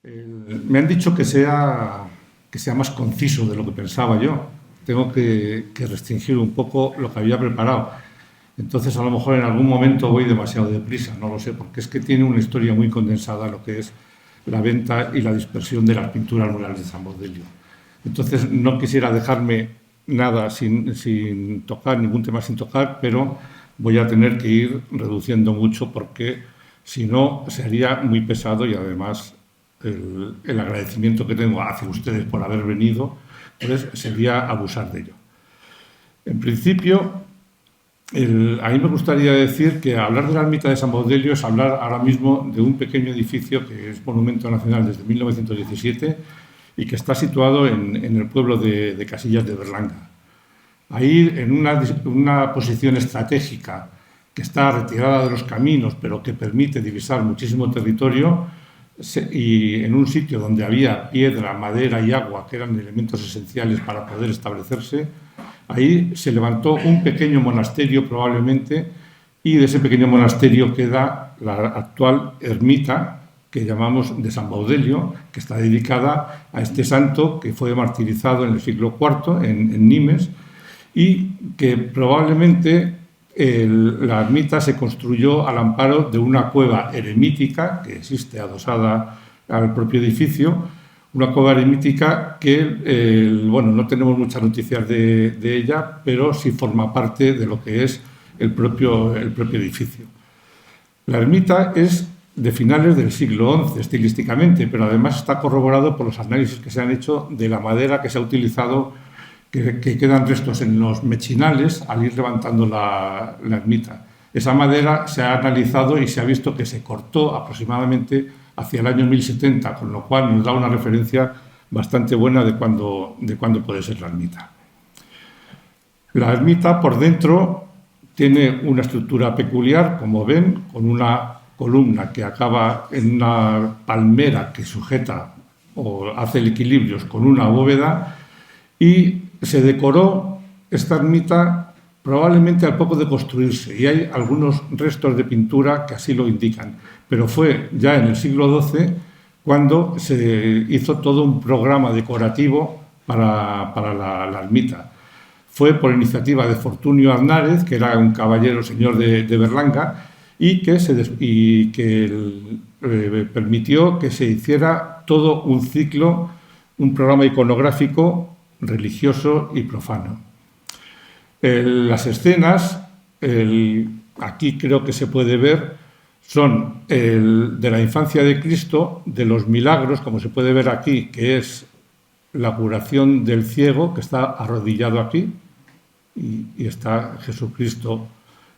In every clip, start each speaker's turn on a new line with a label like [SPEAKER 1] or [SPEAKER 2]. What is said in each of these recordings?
[SPEAKER 1] Me han dicho que sea más conciso de lo que pensaba yo. Tengo que restringir un poco lo que había preparado. Entonces, a lo mejor en algún momento voy demasiado deprisa, no lo sé, porque es que tiene una historia muy condensada lo que es la venta y la dispersión de las pinturas murales de San Baudilio. Entonces, no quisiera dejarme nada sin tocar, ningún tema sin tocar, pero voy a tener que ir reduciendo mucho porque si no sería muy pesado y además el agradecimiento que tengo hacia ustedes por haber venido, pues sería abusar de ello. En principio, a mí me gustaría decir que hablar de la ermita de San Baudelio es hablar ahora mismo de un pequeño edificio que es monumento nacional desde 1917 y que está situado en el pueblo de Casillas de Berlanga. Ahí, en una posición estratégica que está retirada de los caminos, pero que permite divisar muchísimo territorio, y en un sitio donde había piedra, madera y agua, que eran elementos esenciales para poder establecerse, ahí se levantó un pequeño monasterio probablemente, y de ese pequeño monasterio queda la actual ermita que llamamos de San Baudelio, que está dedicada a este santo que fue martirizado en el siglo IV en Nimes, y que probablemente la ermita se construyó al amparo de una cueva eremítica que existe adosada al propio edificio, una cueva eremítica que, bueno, no tenemos muchas noticias de ella, pero sí forma parte de lo que es el propio edificio. La ermita es de finales del siglo XI estilísticamente, pero además está corroborado por los análisis que se han hecho de la madera que se ha utilizado, que quedan restos en los mechinales al ir levantando la ermita. Esa madera se ha analizado y se ha visto que se cortó aproximadamente hacia el año 1070, con lo cual nos da una referencia bastante buena de cuándo puede ser la ermita. La ermita por dentro tiene una estructura peculiar, como ven, con una columna que acaba en una palmera que sujeta o hace el equilibrio con una bóveda, y se decoró esta ermita probablemente al poco de construirse, y hay algunos restos de pintura que así lo indican, pero fue ya en el siglo XII cuando se hizo todo un programa decorativo para la ermita. Fue por iniciativa de Fortunio Arnárez, que era un caballero señor de Berlanga, y que permitió que se hiciera todo un ciclo, un programa iconográfico religioso y profano. Las escenas, aquí creo que se puede ver, son de la infancia de Cristo, de los milagros, como se puede ver aquí, que es la curación del ciego, que está arrodillado aquí, y está Jesucristo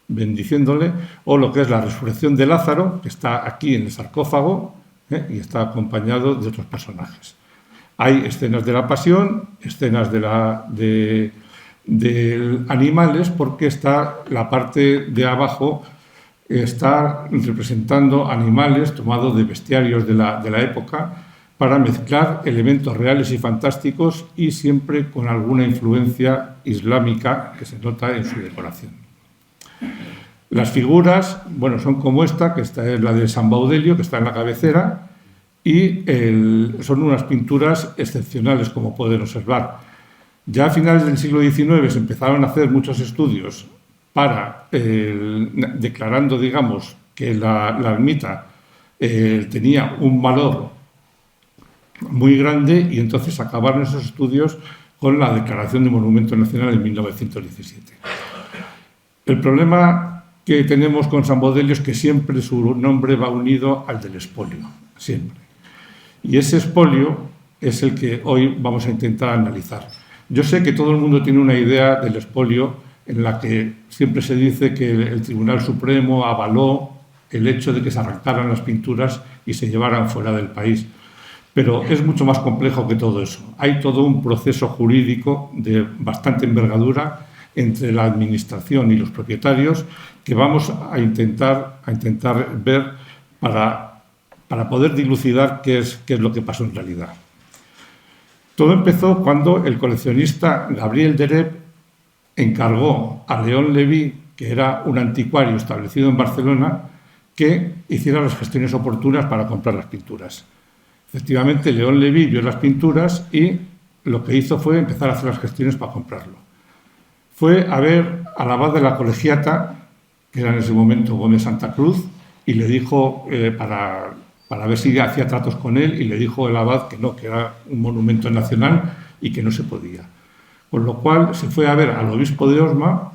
[SPEAKER 1] bendiciéndole, o lo que es la resurrección de Lázaro, que está aquí en el sarcófago, y está acompañado de otros personajes. Hay escenas de la pasión, escenas de animales, porque está la parte de abajo, está representando animales tomados de bestiarios de la época para mezclar elementos reales y fantásticos y siempre con alguna influencia islámica que se nota en su decoración. Las figuras, bueno, son como esta, que esta es la de San Baudelio, que está en la cabecera, y son unas pinturas excepcionales, como pueden observar. Ya a finales del siglo XIX se empezaron a hacer muchos estudios para declarando, digamos, que la ermita tenía un valor muy grande, y entonces acabaron esos estudios con la declaración de Monumento Nacional en 1917. El problema que tenemos con San Baudelio es que siempre su nombre va unido al del expolio, siempre. Y ese expolio es el que hoy vamos a intentar analizar. Yo sé que todo el mundo tiene una idea del expolio en la que siempre se dice que el Tribunal Supremo avaló el hecho de que se arrancaran las pinturas y se llevaran fuera del país. Pero es mucho más complejo que todo eso. Hay todo un proceso jurídico de bastante envergadura entre la administración y los propietarios que vamos a intentar ver para poder dilucidar qué es lo que pasó en realidad. Todo empezó cuando el coleccionista Gabriel Dereb encargó a León Leví, que era un anticuario establecido en Barcelona, que hiciera las gestiones oportunas para comprar las pinturas. Efectivamente, León Leví vio las pinturas y lo que hizo fue empezar a hacer las gestiones para comprarlo. Fue a ver al abad de la colegiata, que era en ese momento Gómez Santa Cruz, y le dijo, para ver si hacía tratos con él, y le dijo el abad que no, que era un monumento nacional y que no se podía. Con lo cual se fue a ver al obispo de Osma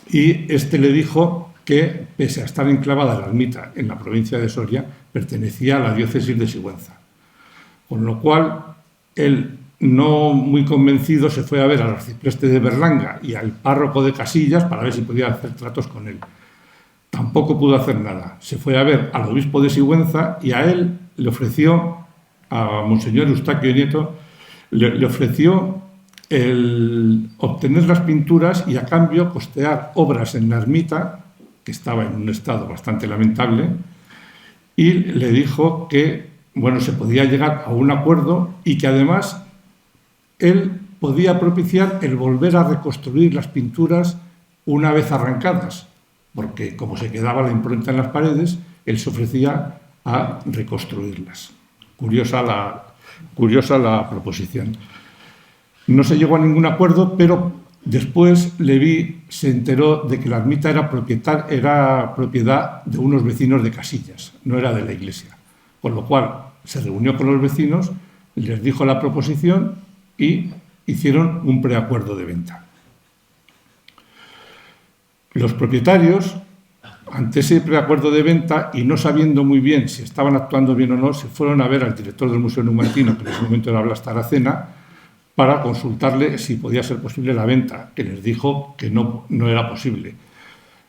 [SPEAKER 1] y este le dijo que, pese a estar enclavada la ermita en la provincia de Soria, pertenecía a la diócesis de Sigüenza. Con lo cual, él, no muy convencido, se fue a ver al arcipreste de Berlanga y al párroco de Casillas para ver si podía hacer tratos con él. Tampoco pudo hacer nada. Se fue a ver al obispo de Sigüenza y a él le ofreció, a Monseñor Eustaquio Nieto, le ofreció el obtener las pinturas y a cambio costear obras en la ermita, que estaba en un estado bastante lamentable, y le dijo que, bueno, se podía llegar a un acuerdo y que además él podía propiciar el volver a reconstruir las pinturas una vez arrancadas, porque como se quedaba la impronta en las paredes, él se ofrecía a reconstruirlas. Curiosa la proposición. No se llegó a ningún acuerdo, pero después Leví se enteró de que la ermita era propiedad de unos vecinos de Casillas, no era de la iglesia. Con lo cual se reunió con los vecinos, les dijo la proposición y hicieron un preacuerdo de venta. Los propietarios, ante ese preacuerdo de venta y no sabiendo muy bien si estaban actuando bien o no, se fueron a ver al director del Museo Numantino, que en ese momento era Blas Taracena, para consultarle si podía ser posible la venta, que les dijo que no era posible.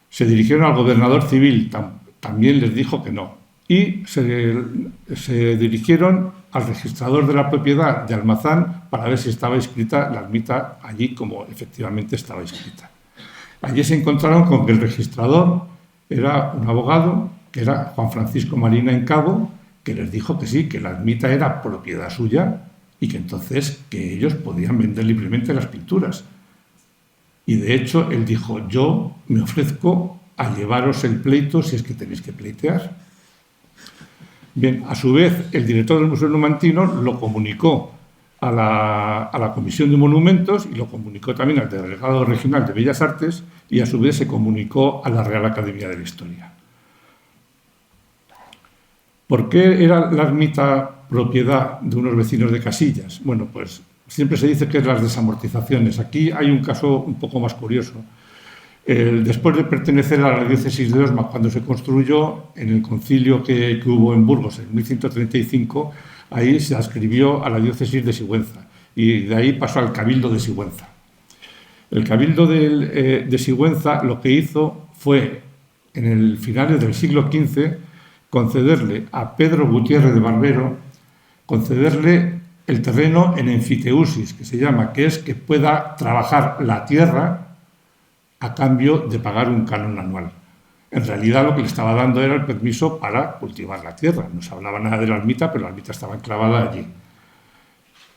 [SPEAKER 1] Se dirigieron al gobernador civil, también les dijo que no. Y se dirigieron al registrador de la propiedad de Almazán para ver si estaba inscrita la ermita allí como efectivamente estaba inscrita. Allí se encontraron con que el registrador era un abogado, que era Juan Francisco Marina Encabo, que les dijo que sí, que la ermita era propiedad suya y que entonces que ellos podían vender libremente las pinturas. Y de hecho él dijo, yo me ofrezco a llevaros el pleito si es que tenéis que pleitear. Bien, a su vez el director del Museo Numantino lo comunicó a la Comisión de Monumentos y lo comunicó también al delegado regional de Bellas Artes y a su vez se comunicó a la Real Academia de la Historia. ¿Por qué era la ermita propiedad de unos vecinos de Casillas? Bueno, pues siempre se dice que es las desamortizaciones. Aquí hay un caso un poco más curioso. Después de pertenecer a la diócesis de Osma, cuando se construyó en el concilio que hubo en Burgos en 1135, ahí se adscribió a la diócesis de Sigüenza y de ahí pasó al Cabildo de Sigüenza. El Cabildo de Sigüenza lo que hizo fue, en el finales del siglo XV, concederle a Pedro Gutiérrez de Barbero, concederle el terreno en enfiteusis, que se llama, que es que pueda trabajar la tierra a cambio de pagar un canon anual. En realidad lo que le estaba dando era el permiso para cultivar la tierra. No se hablaba nada de la ermita, pero la ermita estaba enclavada allí.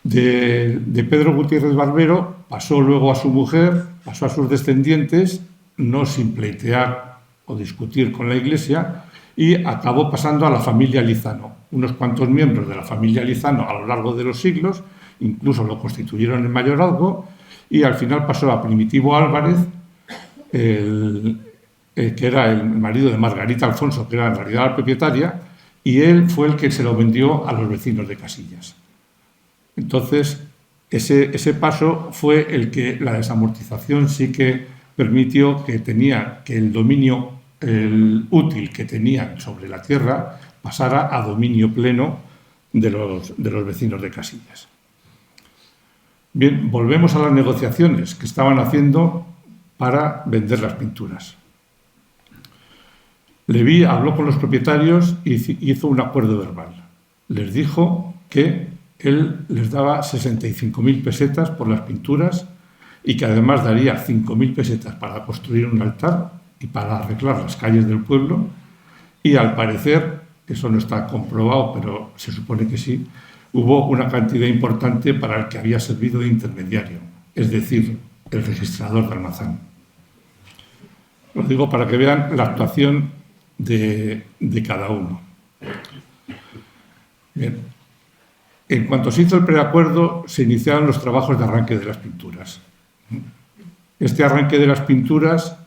[SPEAKER 1] De Pedro Gutiérrez Barbero pasó luego a su mujer, pasó a sus descendientes, no sin pleitear o discutir con la Iglesia, y acabó pasando a la familia Lizano. Unos cuantos miembros de la familia Lizano a lo largo de los siglos, incluso lo constituyeron en mayorazgo, y al final pasó a Primitivo Álvarez, que era el marido de Margarita Alfonso, que era en realidad la propietaria, y él fue el que se lo vendió a los vecinos de Casillas. Entonces, ese paso fue el que la desamortización sí que permitió que el dominio útil que tenían sobre la tierra pasara a dominio pleno de los vecinos de Casillas. Bien, volvemos a las negociaciones que estaban haciendo para vender las pinturas. Leví habló con los propietarios y hizo un acuerdo verbal. Les dijo que él les daba 65.000 pesetas por las pinturas y que además daría 5.000 pesetas para construir un altar y para arreglar las calles del pueblo. Y al parecer, eso no está comprobado, pero se supone que sí, hubo una cantidad importante para el que había servido de intermediario, es decir, el registrador de Almazán. Lo digo para que vean la actuación de cada uno. Bien. En cuanto se hizo el preacuerdo, se iniciaron los trabajos de arranque de las pinturas. Este arranque de las pinturas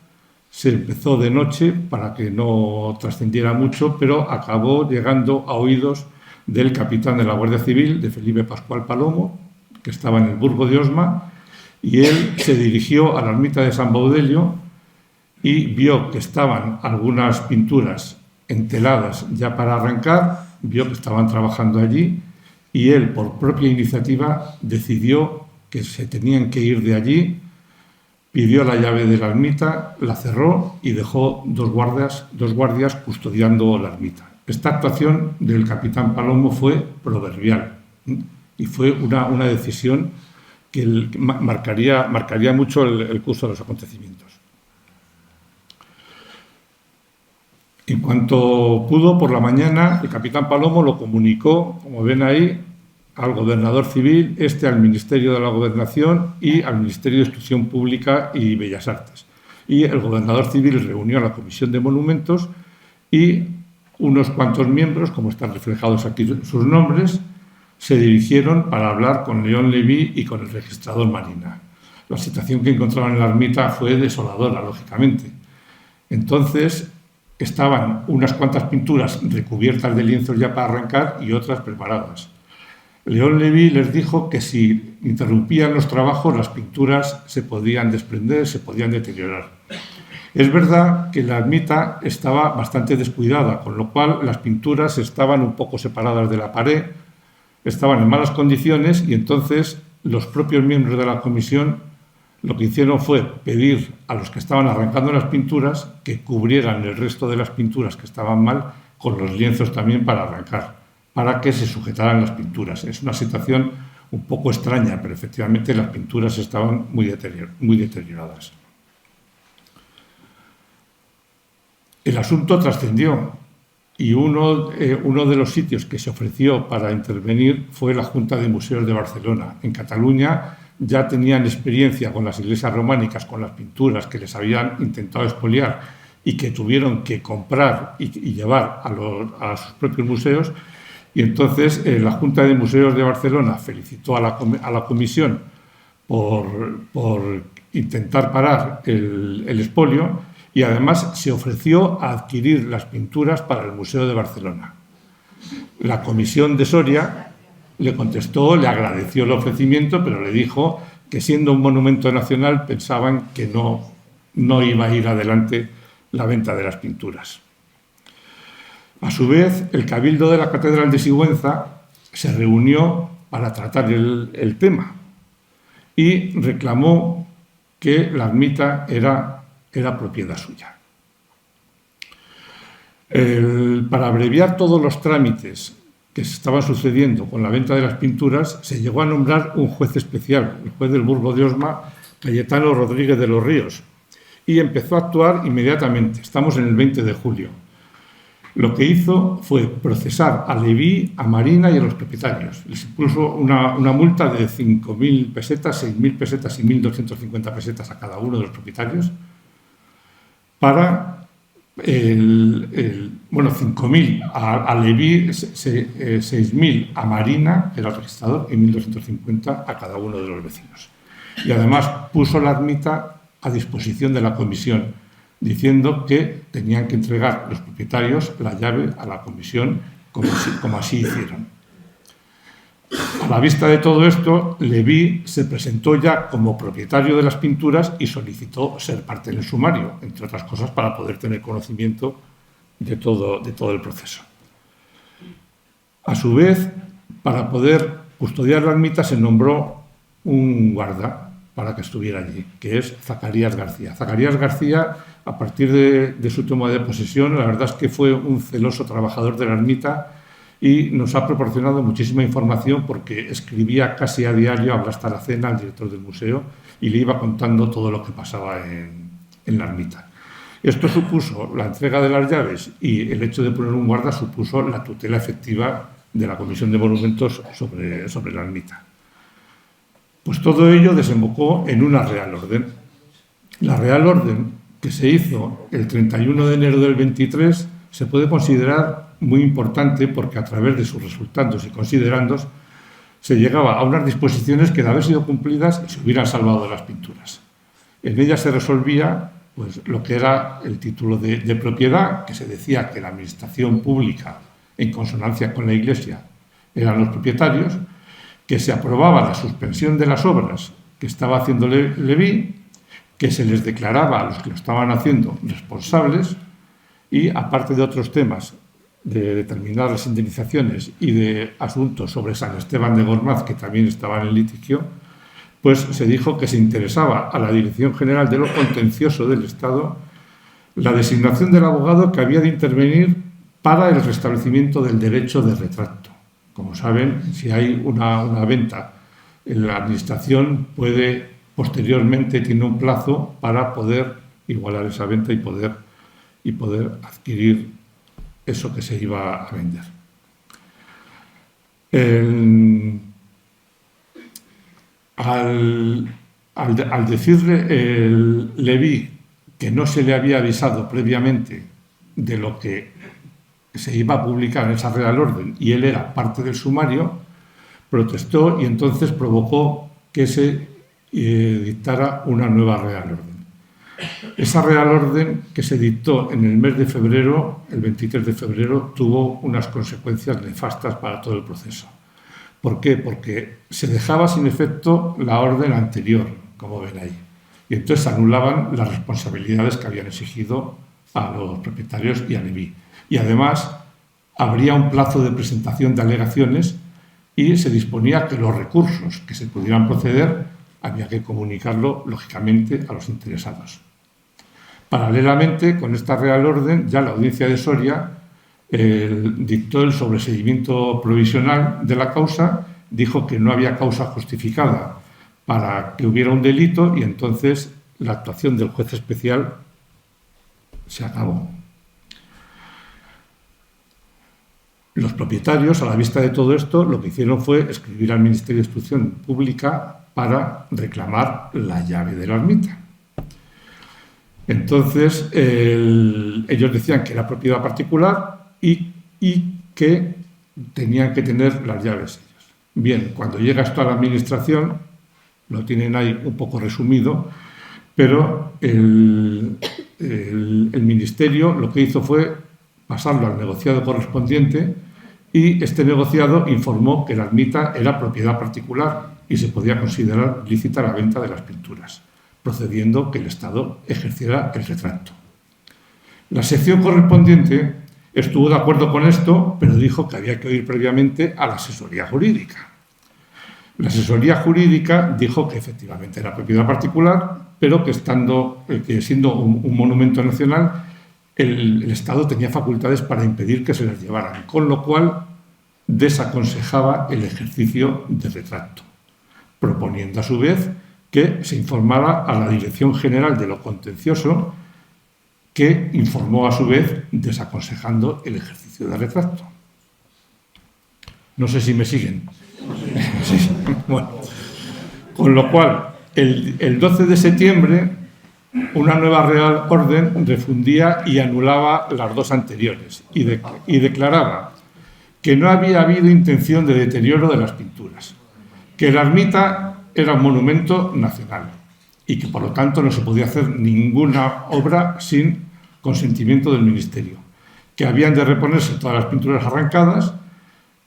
[SPEAKER 1] se empezó de noche para que no trascendiera mucho, pero acabó llegando a oídos del capitán de la Guardia Civil, de Felipe Pascual Palomo, que estaba en el Burgo de Osma, y él se dirigió a la ermita de San Baudelio y vio que estaban algunas pinturas enteladas ya para arrancar, vio que estaban trabajando allí, y él, por propia iniciativa, decidió que se tenían que ir de allí, pidió la llave de la ermita, la cerró y dejó dos guardias custodiando la ermita. Esta actuación del capitán Palomo fue proverbial y fue una decisión que marcaría mucho el curso de los acontecimientos. En cuanto pudo, por la mañana, el capitán Palomo lo comunicó, como ven ahí, al gobernador civil, al Ministerio de la Gobernación y al Ministerio de Instrucción Pública y Bellas Artes. Y el gobernador civil reunió a la Comisión de Monumentos y unos cuantos miembros, como están reflejados aquí sus nombres, se dirigieron para hablar con León Leví y con el registrador Marina. La situación que encontraban en la ermita fue desoladora, lógicamente. Entonces, estaban unas cuantas pinturas recubiertas de lienzos ya para arrancar y otras preparadas. León Leví les dijo que si interrumpían los trabajos, las pinturas se podían desprender, se podían deteriorar. Es verdad que la ermita estaba bastante descuidada, con lo cual las pinturas estaban un poco separadas de la pared, estaban en malas condiciones y entonces los propios miembros de la comisión lo que hicieron fue pedir a los que estaban arrancando las pinturas que cubrieran el resto de las pinturas que estaban mal con los lienzos también para arrancar, para que se sujetaran las pinturas. Es una situación un poco extraña, pero efectivamente las pinturas estaban muy deterioradas. El asunto trascendió y uno de los sitios que se ofreció para intervenir fue la Junta de Museos de Barcelona. En Cataluña ya tenían experiencia con las iglesias románicas, con las pinturas que les habían intentado expoliar y que tuvieron que comprar y llevar a sus propios museos. Y entonces la Junta de Museos de Barcelona felicitó a la comisión por intentar parar el expolio y además se ofreció a adquirir las pinturas para el Museo de Barcelona. La comisión de Soria le contestó, le agradeció el ofrecimiento, pero le dijo que siendo un monumento nacional pensaban que no iba a ir adelante la venta de las pinturas. A su vez, el Cabildo de la Catedral de Sigüenza se reunió para tratar el tema y reclamó que la ermita era propiedad suya. Para abreviar todos los trámites que se estaban sucediendo con la venta de las pinturas, se llegó a nombrar un juez especial, el juez del Burgo de Osma, Cayetano Rodríguez de los Ríos, y empezó a actuar inmediatamente. Estamos en el 20 de julio. Lo que hizo fue procesar a Leví, a Marina y a los propietarios. Les impuso una multa de 5.000 pesetas, 6.000 pesetas y 1.250 pesetas a cada uno de los propietarios para 5.000 a Leví, 6.000 a Marina, que era el registrador, y 1.250 a cada uno de los vecinos. Y además puso la ermita a disposición de la comisión, diciendo que tenían que entregar los propietarios la llave a la comisión, como así hicieron. A la vista de todo esto, Leví se presentó ya como propietario de las pinturas y solicitó ser parte del sumario, entre otras cosas para poder tener conocimiento de todo el proceso. A su vez, para poder custodiar la ermita se nombró un guarda para que estuviera allí, que es Zacarías García. Zacarías García, a partir de su toma de posesión, la verdad es que fue un celoso trabajador de la ermita y nos ha proporcionado muchísima información porque escribía casi a diario a Blas Taracena, al director del museo, y le iba contando todo lo que pasaba en la ermita. Esto supuso la entrega de las llaves y el hecho de poner un guarda supuso la tutela efectiva de la Comisión de Monumentos sobre la ermita. Pues todo ello desembocó en una Real Orden. La Real Orden, que se hizo el 31 de enero del 23, se puede considerar muy importante porque a través de sus resultandos y considerandos se llegaba a unas disposiciones que, de haber sido cumplidas, se hubieran salvado de las pinturas. En ellas se resolvía pues, lo que era el título de propiedad, que se decía que la administración pública, en consonancia con la Iglesia, eran los propietarios, que se aprobaba la suspensión de las obras que estaba haciendo Leví, que se les declaraba a los que lo estaban haciendo responsables y, aparte de otros temas, de determinar las indemnizaciones y de asuntos sobre San Esteban de Gormaz, que también estaban en litigio, pues se dijo que se interesaba a la Dirección General de lo Contencioso del Estado la designación del abogado que había de intervenir para el restablecimiento del derecho de retracto. Como saben, si hay una venta, la Administración puede, posteriormente, tiene un plazo para poder igualar esa venta y poder adquirir eso que se iba a vender. Al decirle Leví que no se le había avisado previamente de lo que se iba a publicar en esa Real Orden y él era parte del sumario, protestó y entonces provocó que se dictara una nueva Real Orden. Esa Real Orden que se dictó en el mes de febrero, el 23 de febrero, tuvo unas consecuencias nefastas para todo el proceso. ¿Por qué? Porque se dejaba sin efecto la orden anterior, como ven ahí, y entonces se anulaban las responsabilidades que habían exigido a los propietarios y a Leví. Y además habría un plazo de presentación de alegaciones y se disponía que los recursos que se pudieran proceder había que comunicarlo, lógicamente, a los interesados. Paralelamente, con esta Real Orden, ya la Audiencia de Soria dictó el sobreseimiento provisional de la causa, dijo que no había causa justificada para que hubiera un delito y entonces la actuación del juez especial se acabó. Los propietarios, a la vista de todo esto, lo que hicieron fue escribir al Ministerio de Instrucción Pública para reclamar la llave de la ermita. Entonces, ellos decían que era propiedad particular y que tenían que tener las llaves ellos. Bien, cuando llega esto a la Administración, lo tienen ahí un poco resumido, pero el Ministerio lo que hizo fue pasarlo al negociado correspondiente y este negociado informó que la ermita era propiedad particular y se podía considerar lícita la venta de las pinturas, procediendo que el Estado ejerciera el retracto. La sección correspondiente estuvo de acuerdo con esto, pero dijo que había que oír previamente a la asesoría jurídica. La asesoría jurídica dijo que efectivamente era propiedad particular, pero que siendo un monumento nacional, el Estado tenía facultades para impedir que se les llevaran, con lo cual desaconsejaba el ejercicio de retracto, proponiendo a su vez que se informara a la Dirección General de lo Contencioso, que informó a su vez desaconsejando el ejercicio de retracto. No sé si me siguen. Sí. Bueno, con lo cual, el 12 de septiembre, una nueva Real Orden refundía y anulaba las dos anteriores y declaraba que no había habido intención de deterioro de las pinturas, que la ermita era un monumento nacional y que por lo tanto no se podía hacer ninguna obra sin consentimiento del Ministerio, que habían de reponerse todas las pinturas arrancadas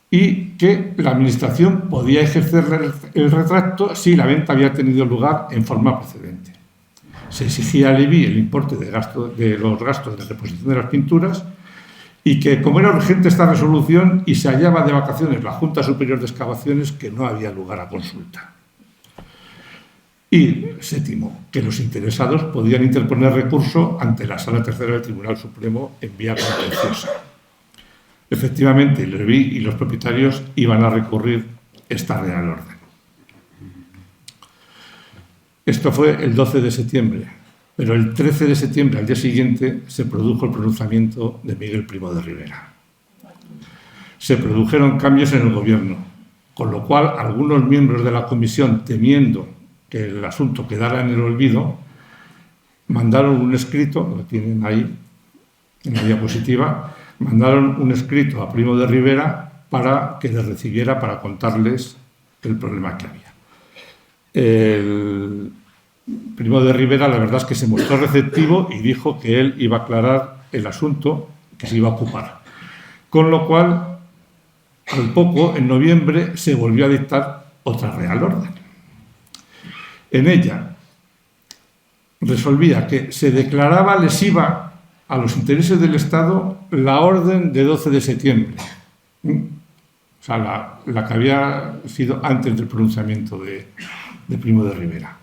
[SPEAKER 1] y que la Administración podía ejercer el retracto si la venta había tenido lugar en forma procedente. Se exigía a Leví el importe de los gastos de reposición de las pinturas y que, como era urgente esta resolución y se hallaba de vacaciones la Junta Superior de Excavaciones, que no había lugar a consulta. Y, séptimo, que los interesados podían interponer recurso ante la Sala Tercera del Tribunal Supremo en vía contenciosa. Efectivamente, Leví y los propietarios iban a recurrir esta Real Orden. Esto fue el 12 de septiembre, pero el 13 de septiembre, al día siguiente, se produjo el pronunciamiento de Miguel Primo de Rivera. Se produjeron cambios en el gobierno, con lo cual algunos miembros de la comisión, temiendo que el asunto quedara en el olvido, mandaron un escrito, lo tienen ahí en la diapositiva, mandaron un escrito a Primo de Rivera para que les recibiera para contarles el problema que había. El Primo de Rivera, la verdad es que se mostró receptivo y dijo que él iba a aclarar el asunto, que se iba a ocupar. Con lo cual, al poco, en noviembre, se volvió a dictar otra Real Orden. En ella resolvía que se declaraba lesiva a los intereses del Estado la orden de 12 de septiembre. O sea, la que había sido antes del pronunciamiento de Primo de Rivera.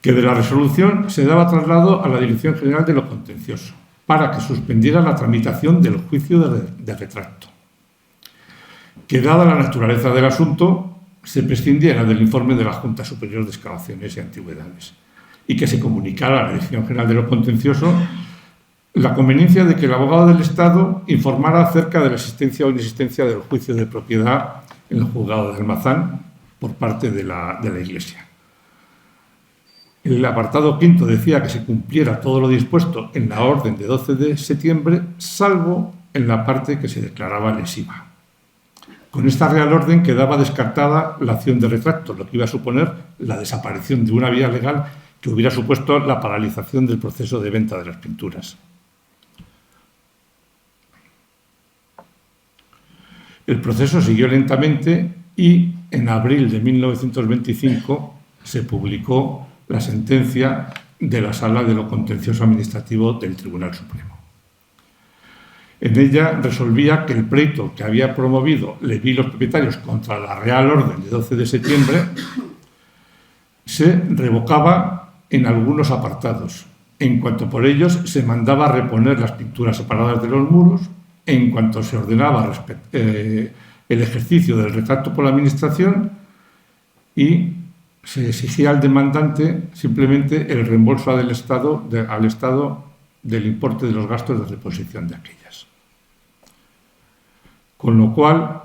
[SPEAKER 1] Que de la resolución se daba traslado a la Dirección General de lo Contencioso para que suspendiera la tramitación del juicio de retracto. Que dada la naturaleza del asunto, se prescindiera del informe de la Junta Superior de Excavaciones y Antigüedades y que se comunicara a la Dirección General de lo Contencioso la conveniencia de que el abogado del Estado informara acerca de la existencia o inexistencia del juicio de propiedad en el juzgado de Almazán por parte de la Iglesia. El apartado quinto decía que se cumpliera todo lo dispuesto en la orden de 12 de septiembre, salvo en la parte que se declaraba lesiva. Con esta Real Orden quedaba descartada la acción de retracto, lo que iba a suponer la desaparición de una vía legal que hubiera supuesto la paralización del proceso de venta de las pinturas. El proceso siguió lentamente y en abril de 1925 se publicó la sentencia de la Sala de lo Contencioso Administrativo del Tribunal Supremo. En ella resolvía que el pleito que había promovido Leví y los propietarios contra la Real Orden de 12 de septiembre se revocaba en algunos apartados. En cuanto por ellos se mandaba reponer las pinturas separadas de los muros, en cuanto se ordenaba el ejercicio del retracto por la Administración y se exigía al demandante simplemente el reembolso al Estado del importe de los gastos de reposición de aquellas. Con lo cual,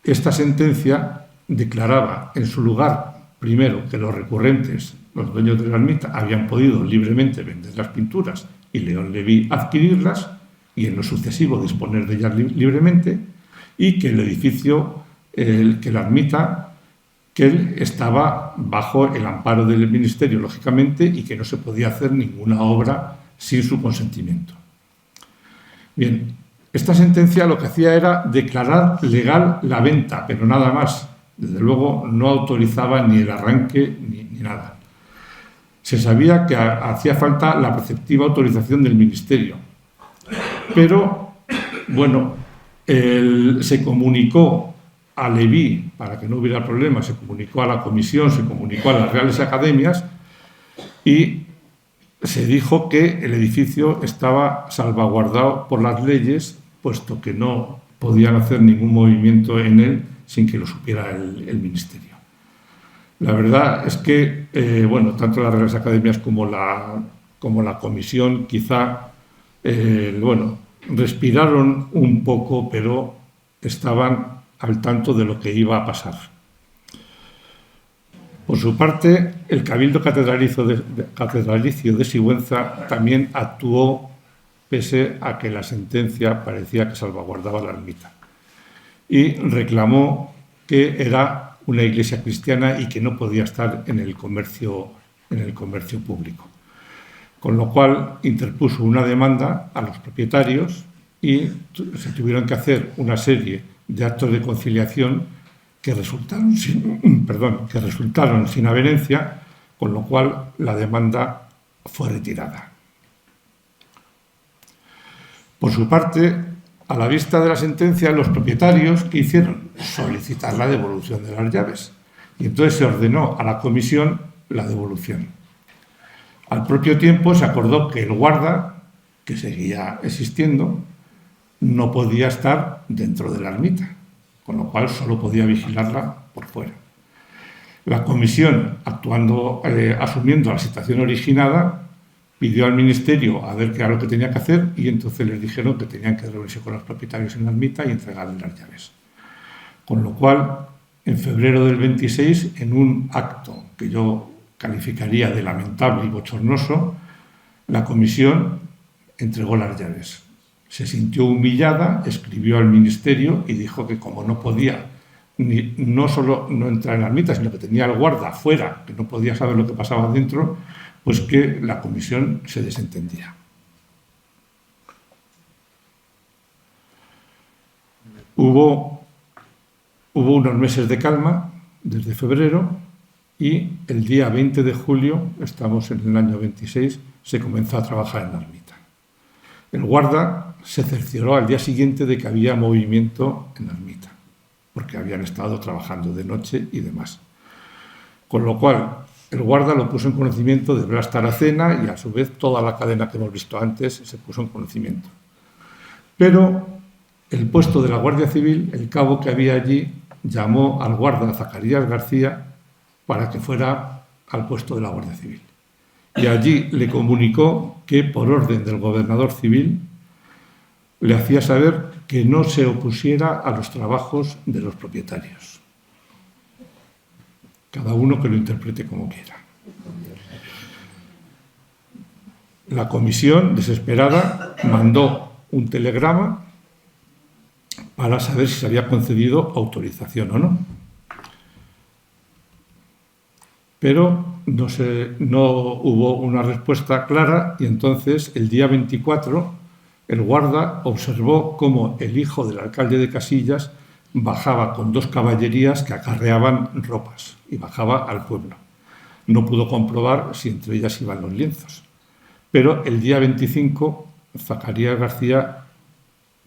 [SPEAKER 1] esta sentencia declaraba en su lugar, primero, que los recurrentes, los dueños de la ermita, habían podido libremente vender las pinturas y León Leví adquirirlas y en lo sucesivo disponer de ellas libremente, y que el edificio, que la ermita, que él estaba bajo el amparo del ministerio, lógicamente, y que no se podía hacer ninguna obra sin su consentimiento. Bien, esta sentencia lo que hacía era declarar legal la venta, pero nada más. Desde luego no autorizaba ni el arranque ni nada. Se sabía que hacía falta la preceptiva autorización del ministerio, pero, bueno, se comunicó a Leví, para que no hubiera problema, se comunicó a la comisión, se comunicó a las Reales Academias y se dijo que el edificio estaba salvaguardado por las leyes, puesto que no podían hacer ningún movimiento en él sin que lo supiera el ministerio. La verdad es que, bueno, tanto las Reales Academias como la comisión quizá, bueno, respiraron un poco, pero estaban al tanto de lo que iba a pasar. Por su parte, el Cabildo Catedralicio de Sigüenza también actuó pese a que la sentencia parecía que salvaguardaba la ermita y reclamó que era una iglesia cristiana y que no podía estar en el comercio público. Con lo cual interpuso una demanda a los propietarios y se tuvieron que hacer una serie de actos de conciliación que resultaron sin averencia, con lo cual la demanda fue retirada. Por su parte, a la vista de la sentencia, los propietarios, ¿qué hicieron? Solicitar la devolución de las llaves. Y entonces se ordenó a la comisión la devolución. Al propio tiempo se acordó que el guarda, que seguía existiendo, no podía estar dentro de la ermita, con lo cual solo podía vigilarla por fuera. La comisión, asumiendo la situación originada, pidió al ministerio a ver qué era lo que tenía que hacer y entonces les dijeron que tenían que reunirse con los propietarios en la ermita y entregarles las llaves. Con lo cual, en febrero del 26, en un acto que yo calificaría de lamentable y bochornoso, la comisión entregó las llaves. Se sintió humillada, escribió al ministerio y dijo que como no podía no solo no entrar en la ermita, sino que tenía el guarda afuera, que no podía saber lo que pasaba dentro, pues que la comisión se desentendía. Hubo unos meses de calma desde febrero y el día 20 de julio, estamos en el año 26, se comenzó a trabajar en la ermita. El guarda se cercioró al día siguiente de que había movimiento en la ermita, porque habían estado trabajando de noche y demás. Con lo cual, el guarda lo puso en conocimiento de Blas Taracena y a su vez toda la cadena que hemos visto antes se puso en conocimiento. Pero el puesto de la Guardia Civil, el cabo que había allí, llamó al guarda Zacarías García para que fuera al puesto de la Guardia Civil. Y allí le comunicó que, por orden del gobernador civil, le hacía saber que no se opusiera a los trabajos de los propietarios. Cada uno que lo interprete como quiera. La comisión, desesperada, mandó un telegrama para saber si se había concedido autorización o no. Pero no hubo una respuesta clara y entonces, el día 24, el guarda observó cómo el hijo del alcalde de Casillas bajaba con 2 caballerías que acarreaban ropas y bajaba al pueblo. No pudo comprobar si entre ellas iban los lienzos. Pero el día 25, Zacarías García,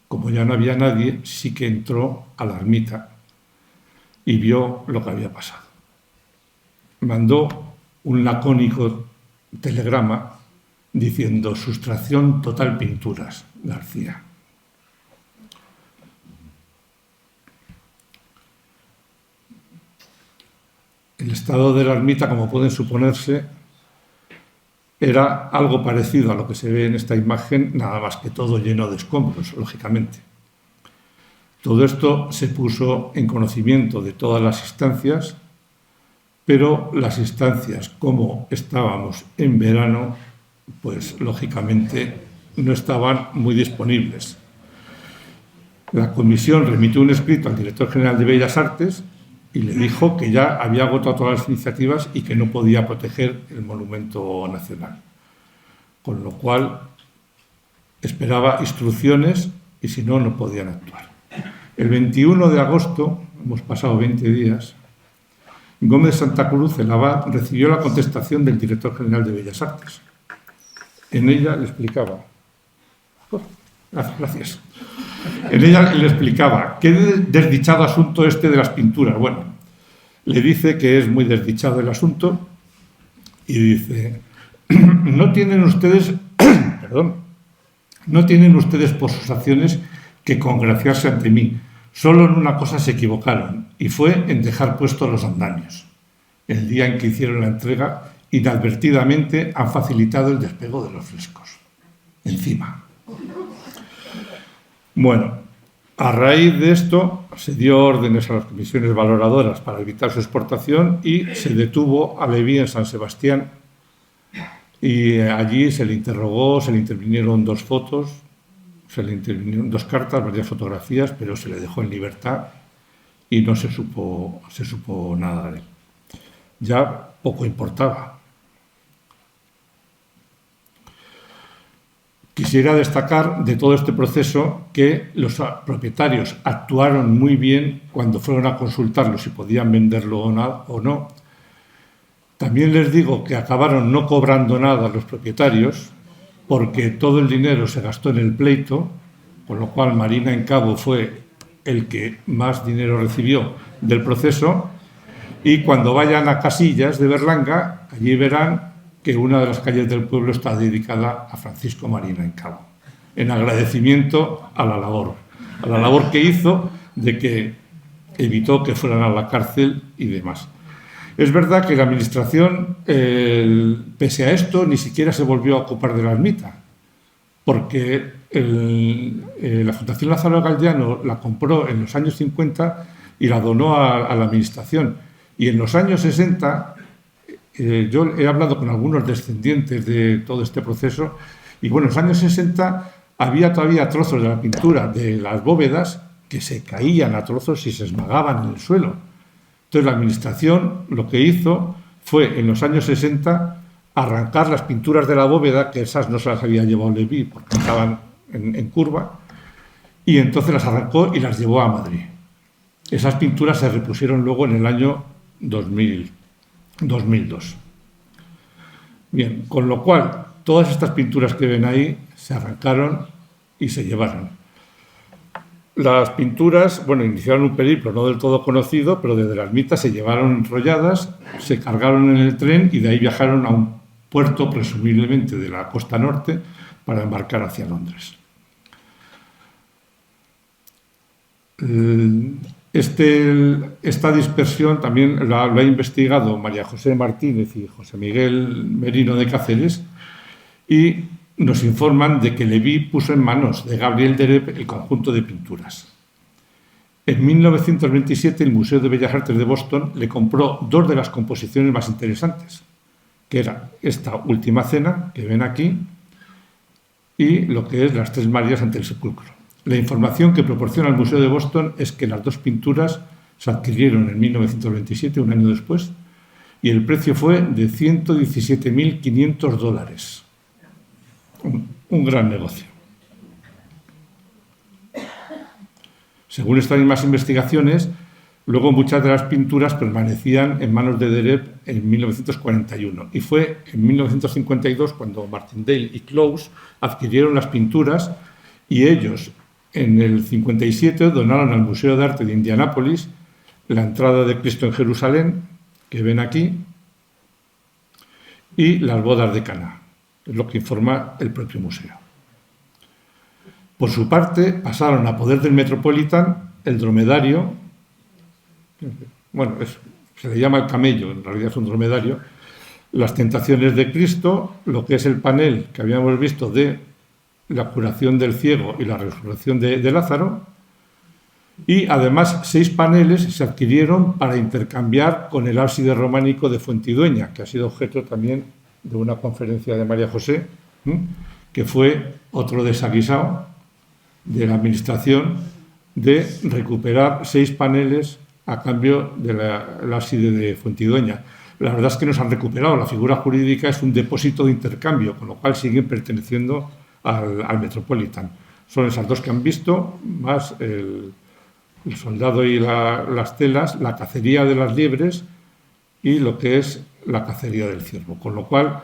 [SPEAKER 1] como ya no había nadie, sí que entró a la ermita y vio lo que había pasado. Mandó un lacónico telegrama diciendo: sustracción total pinturas, García. El estado de la ermita, como pueden suponerse, era algo parecido a lo que se ve en esta imagen, nada más que todo lleno de escombros, lógicamente. Todo esto se puso en conocimiento de todas las instancias, pero las instancias, como estábamos en verano, pues lógicamente no estaban muy disponibles. La comisión remitió un escrito al director general de Bellas Artes y le dijo que ya había agotado todas las iniciativas y que no podía proteger el monumento nacional. Con lo cual esperaba instrucciones y si no, no podían actuar. El 21 de agosto, hemos pasado 20 días, Gómez Santa Cruz, el abad, recibió la contestación del director general de Bellas Artes. En ella le explicaba... Gracias. En ella le explicaba qué desdichado asunto este de las pinturas. Bueno, le dice que es muy desdichado el asunto y dice: no tienen ustedes, no tienen ustedes por sus acciones que congraciarse ante mí. Solo en una cosa se equivocaron y fue en dejar puestos los andamios. El día en que hicieron la entrega, inadvertidamente han facilitado el despego de los frescos. Encima. Bueno, a raíz de esto se dio órdenes a las comisiones valoradoras para evitar su exportación y se detuvo a Leví en San Sebastián y allí se le interrogó, se le intervinieron 2 fotos, se le intervinieron 2 cartas, varias fotografías, pero se le dejó en libertad y no se supo nada de él. Ya poco importaba. Quisiera destacar de todo este proceso que los propietarios actuaron muy bien cuando fueron a consultarlo si podían venderlo o no. También les digo que acabaron no cobrando nada los propietarios porque todo el dinero se gastó en el pleito, con lo cual Marina en Cabo fue el que más dinero recibió del proceso, y cuando vayan a Casillas de Berlanga, allí verán que una de las calles del pueblo está dedicada a Francisco Marina en Cabo, en agradecimiento a la labor que hizo de que evitó que fueran a la cárcel y demás. Es verdad que la administración, pese a esto, ni siquiera se volvió a ocupar de la ermita, porque la Fundación Lázaro Galdiano la compró en los años 50 y la donó a la administración. Y en los años 60, yo he hablado con algunos descendientes de todo este proceso, y bueno, en los años 60 había todavía trozos de la pintura de las bóvedas que se caían a trozos y se esmagaban en el suelo. Entonces la administración lo que hizo fue en los años 60 arrancar las pinturas de la bóveda, que esas no se las había llevado Leví porque estaban en curva, y entonces las arrancó y las llevó a Madrid. Esas pinturas se repusieron luego en el año 2002. Bien, con lo cual todas estas pinturas que ven ahí se arrancaron y se llevaron. Las pinturas, bueno, iniciaron un periplo no del todo conocido, pero desde la ermita se llevaron enrolladas, se cargaron en el tren y de ahí viajaron a un puerto, presumiblemente de la costa norte, para embarcar hacia Londres. Esta dispersión también la ha investigado María José Martínez y José Miguel Merino de Cáceres, y nos informan de que Leví puso en manos de Gabriel Dereb el conjunto de pinturas. En 1927 el Museo de Bellas Artes de Boston le compró dos de las composiciones más interesantes, que era esta Última Cena, que ven aquí, y lo que es las Tres Marías ante el sepulcro. La información que proporciona el Museo de Boston es que las dos pinturas se adquirieron en 1927, un año después, y el precio fue de $117.500. Un gran negocio. Según estas mismas investigaciones, luego muchas de las pinturas permanecían en manos de Dereb en 1941, y fue en 1952 cuando Martindale y Close adquirieron las pinturas, y ellos en el 57 donaron al Museo de Arte de Indianápolis la entrada de Cristo en Jerusalén, que ven aquí, y las bodas de Caná. Es lo que informa el propio museo. Por su parte, pasaron a poder del Metropolitan el dromedario, bueno, se le llama el camello, en realidad es un dromedario, las tentaciones de Cristo, lo que es el panel que habíamos visto de la curación del ciego y la resurrección de Lázaro, y además 6 paneles se adquirieron para intercambiar con el ábside románico de Fuentidueña, que ha sido objeto también de una conferencia de María José, que fue otro desaguisado de la administración de recuperar 6 paneles a cambio del ábside de Fuentidueña. La verdad es que no se han recuperado, la figura jurídica es un depósito de intercambio, con lo cual siguen perteneciendo al Metropolitan. Son esas dos que han visto, más el soldado y las telas, la cacería de las liebres y lo que es la cacería del ciervo. Con lo cual,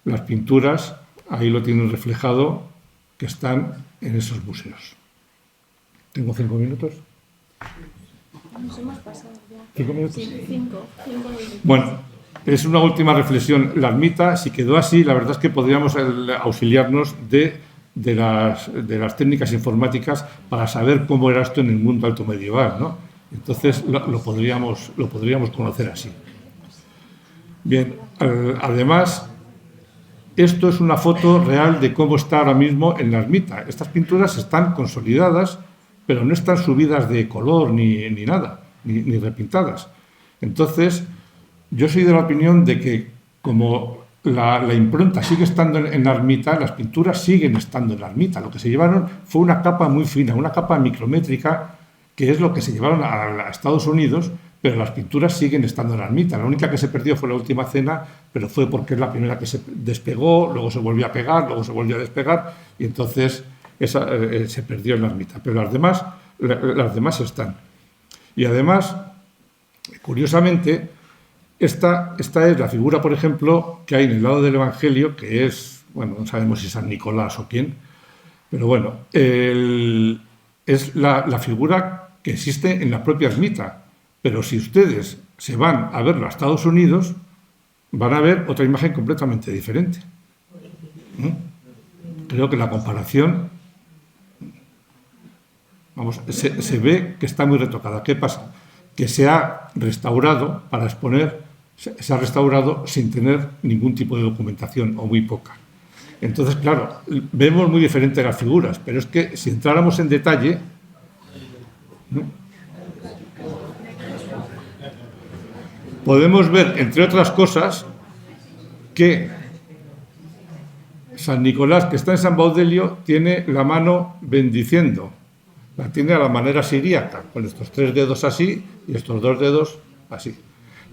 [SPEAKER 1] las pinturas, ahí lo tienen reflejado, que están en esos museos. ¿Tengo 5 minutos?
[SPEAKER 2] Nos hemos pasado ya.
[SPEAKER 1] ¿5 minutos?
[SPEAKER 2] Sí, 5 minutos.
[SPEAKER 1] Bueno, es una última reflexión. La ermita, si quedó así, la verdad es que podríamos auxiliarnos de las técnicas informáticas para saber cómo era esto en el mundo alto medieval, ¿no? Entonces lo podríamos conocer así. Bien, además, esto es una foto real de cómo está ahora mismo en la ermita. Estas pinturas están consolidadas, pero no están subidas de color ni nada, ni repintadas. Entonces, yo soy de la opinión de que como la impronta sigue estando en la ermita, las pinturas siguen estando en la ermita. Lo que se llevaron fue una capa muy fina, una capa micrométrica, que es lo que se llevaron a Estados Unidos, pero las pinturas siguen estando en la ermita. La única que se perdió fue la Última Cena, pero fue porque es la primera que se despegó, luego se volvió a pegar, luego se volvió a despegar, y entonces esa se perdió en la ermita. Pero las demás están. Y además, curiosamente, esta es la figura, por ejemplo, que hay en el lado del Evangelio, que es, bueno, no sabemos si es San Nicolás o quién, pero bueno, es la figura que existe en la propia ermita. Pero si ustedes se van a verlo a Estados Unidos, van a ver otra imagen completamente diferente. Creo que la comparación, vamos, se ve que está muy retocada. ¿Qué pasa? Que se ha restaurado para exponer, se ha restaurado sin tener ningún tipo de documentación o muy poca. Entonces, claro, vemos muy diferentes las figuras, pero es que si entráramos en detalle, podemos ver, entre otras cosas, que San Nicolás, que está en San Baudelio, tiene la mano bendiciendo, La tiene a la manera siríaca, con estos 3 dedos así y estos 2 dedos así.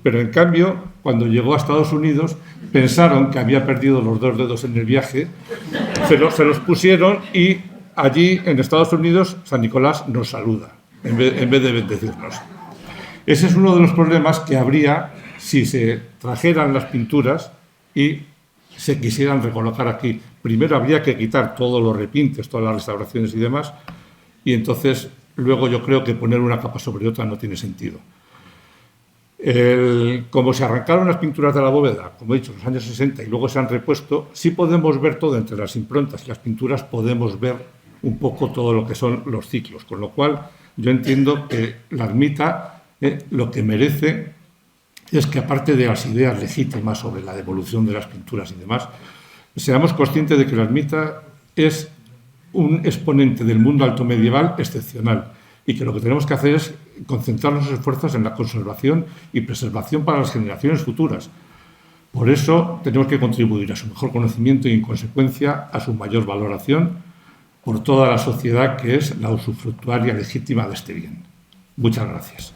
[SPEAKER 1] Pero en cambio, cuando llegó a Estados Unidos, pensaron que había perdido los 2 dedos en el viaje, se los pusieron y allí en Estados Unidos San Nicolás nos saluda, en vez de bendecirnos. Ese es uno de los problemas que habría si se trajeran las pinturas y se quisieran recolocar aquí. Primero habría que quitar todos los repintes, todas las restauraciones y demás, y entonces luego yo creo que poner una capa sobre otra no tiene sentido. Como se arrancaron las pinturas de la bóveda, como he dicho, en los años 60 y luego se han repuesto, sí podemos ver todo entre las improntas y las pinturas, podemos ver un poco todo lo que son los ciclos, con lo cual yo entiendo que la ermita lo que merece es que, aparte de las ideas legítimas sobre la devolución de las pinturas y demás, seamos conscientes de que la ermita es un exponente del mundo alto medieval excepcional y que lo que tenemos que hacer es concentrar los esfuerzos en la conservación y preservación para las generaciones futuras. Por eso tenemos que contribuir a su mejor conocimiento y, en consecuencia, a su mayor valoración por toda la sociedad que es la usufructuaria legítima de este bien. Muchas gracias.